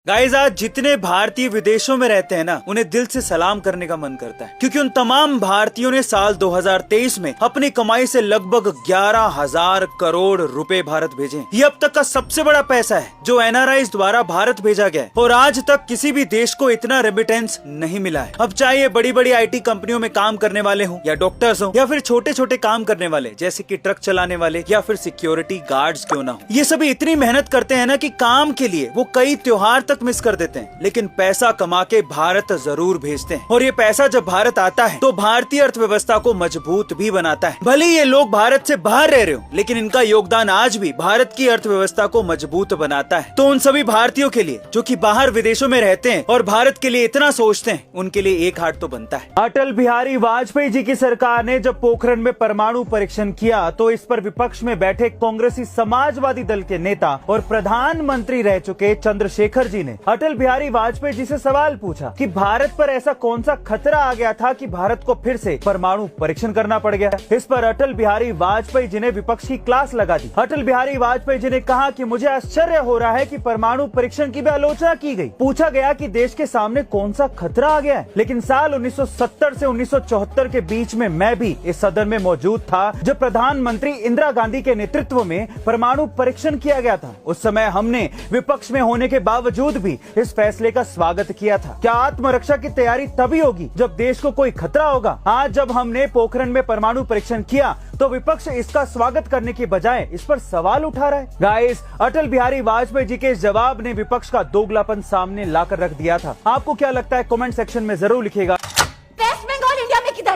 Guys, आज जितने भारतीय विदेशों में रहते हैं ना, उन्हें दिल से सलाम करने का मन करता है, क्योंकि उन तमाम भारतीयों ने साल 2023 में अपनी कमाई से लगभग 11,000 करोड़ रुपए भारत भेजे। ये अब तक का सबसे बड़ा पैसा है जो एनआरआईज द्वारा भारत भेजा गया है, और आज तक किसी भी देश को इतना रेमिटेंस नहीं मिला है। अब चाहे ये बड़ी बड़ी IT कंपनियों में काम करने वाले हों, या डॉक्टर्स हों, या फिर छोटे छोटे काम करने वाले जैसे कि ट्रक चलाने वाले या फिर सिक्योरिटी गार्ड्स क्यों ना हो, ये सभी इतनी मेहनत करते हैं ना कि काम के लिए वो कई त्योहार तक मिस कर देते हैं, लेकिन पैसा कमा के भारत जरूर भेजते हैं। और ये पैसा जब भारत आता है तो भारतीय अर्थव्यवस्था को मजबूत भी बनाता है। भले ये लोग भारत से बाहर रह रहे हो, लेकिन इनका योगदान आज भी भारत की अर्थव्यवस्था को मजबूत बनाता है। तो उन सभी भारतीयों के लिए जो कि बाहर विदेशों में रहते हैं और भारत के लिए इतना सोचते हैं, उनके लिए एक हाथ तो बनता है। अटल बिहारी वाजपेयी जी की सरकार ने जब पोखरण में परमाणु परीक्षण किया तो इस पर विपक्ष में बैठे कांग्रेसी समाजवादी दल के नेता और प्रधानमंत्री रह चुके चंद्रशेखर जी ने अटल बिहारी वाजपेयी जी से सवाल पूछा कि भारत पर ऐसा कौन सा खतरा आ गया था कि भारत को फिर से परमाणु परीक्षण करना पड़ गया। इस पर अटल बिहारी वाजपेयी जी ने विपक्ष की क्लास लगा दी। अटल बिहारी वाजपेयी जी ने कहा कि मुझे आश्चर्य हो रहा है कि परमाणु परीक्षण की भी आलोचना की गई। पूछा गया कि देश के सामने कौन सा खतरा आ गया है, लेकिन साल 1970 से 1974 के बीच में मैं भी इस सदन में मौजूद था जब प्रधानमंत्री इंदिरा गांधी के नेतृत्व में परमाणु परीक्षण किया गया था। उस समय हमने विपक्ष में होने के बावजूद भी इस फैसले का स्वागत किया था। क्या आत्मरक्षा की तैयारी तभी होगी जब देश को कोई खतरा होगा? आज जब हमने पोखरण में परमाणु परीक्षण किया तो विपक्ष इसका स्वागत करने के बजाय इस पर सवाल उठा रहा है। गाइस, अटल बिहारी वाजपेयी जी के इस जवाब ने विपक्ष का दोगलापन सामने लाकर रख दिया था। आपको क्या लगता है? कमेंट सेक्शन में जरूर लिखिएगा।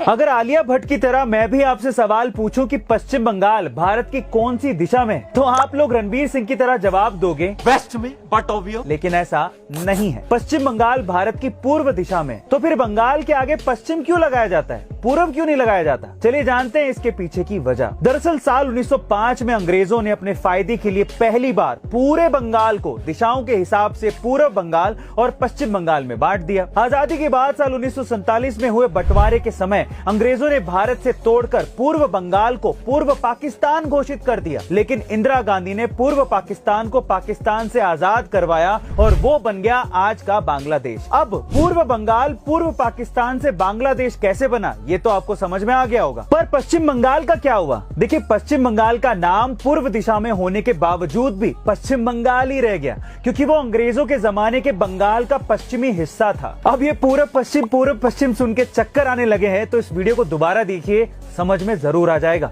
अगर आलिया भट्ट की तरह मैं भी आपसे सवाल पूछूं कि पश्चिम बंगाल भारत की कौन सी दिशा में, तो आप लोग रणवीर सिंह की तरह जवाब दोगे वेस्ट में, बट ऑब्वियस। लेकिन ऐसा नहीं है। पश्चिम बंगाल भारत की पूर्व दिशा में, तो फिर बंगाल के आगे पश्चिम क्यों लगाया जाता है, पूर्व क्यों नहीं लगाया जाता? चलिए जानते हैं इसके पीछे की वजह। दरअसल साल 1905 में अंग्रेजों ने अपने फायदे के लिए पहली बार पूरे बंगाल को दिशाओं के हिसाब से पूर्व बंगाल और पश्चिम बंगाल में बांट दिया। आजादी के बाद साल 1947 में हुए बंटवारे के समय अंग्रेजों ने भारत से तोड़कर पूर्व बंगाल को पूर्व पाकिस्तान घोषित कर दिया, लेकिन इंदिरा गांधी ने पूर्व पाकिस्तान को पाकिस्तान से आजाद करवाया और वो बन गया आज का बांग्लादेश। अब पूर्व बंगाल पूर्व पाकिस्तान से बांग्लादेश कैसे बना, ये तो आपको समझ में आ गया होगा। पर पश्चिम बंगाल का क्या हुआ? देखिए, पश्चिम बंगाल का नाम पूर्व दिशा में होने के बावजूद भी पश्चिम बंगाल ही रह गया, क्योंकि वो अंग्रेजों के जमाने के बंगाल का पश्चिमी हिस्सा था। अब ये पूर्व पश्चिम सुन के चक्कर आने लगे हैं तो इस वीडियो को दोबारा देखिए, समझ में जरूर आ जाएगा।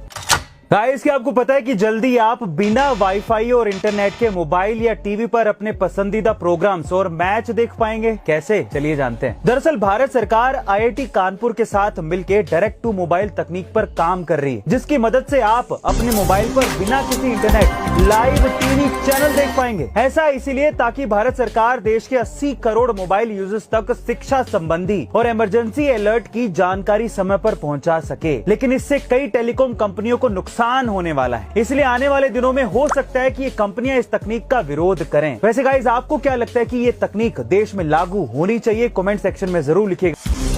गाइस, क्या आपको पता है कि जल्दी आप बिना वाईफाई और इंटरनेट के मोबाइल या टीवी पर अपने पसंदीदा प्रोग्राम्स और मैच देख पाएंगे? कैसे, चलिए जानते हैं। दरअसल भारत सरकार IIT कानपुर के साथ मिलकर डायरेक्ट टू मोबाइल तकनीक पर काम कर रही है, जिसकी मदद से आप अपने मोबाइल पर बिना किसी इंटरनेट लाइव टीवी चैनल देख पाएंगे। ऐसा इसीलिए ताकि भारत सरकार देश के 80 करोड़ मोबाइल यूजर्स तक शिक्षा संबंधी और इमरजेंसी अलर्ट की जानकारी समय पर पहुंचा सके। लेकिन इससे कई टेलीकॉम कंपनियों को नुकसान होने वाला है, इसलिए आने वाले दिनों में हो सकता है कि ये कंपनियां इस तकनीक का विरोध करें। वैसे गाइस, आपको क्या लगता है कि ये तकनीक देश में लागू होनी चाहिए? कमेंट सेक्शन में जरूर लिखिएगा।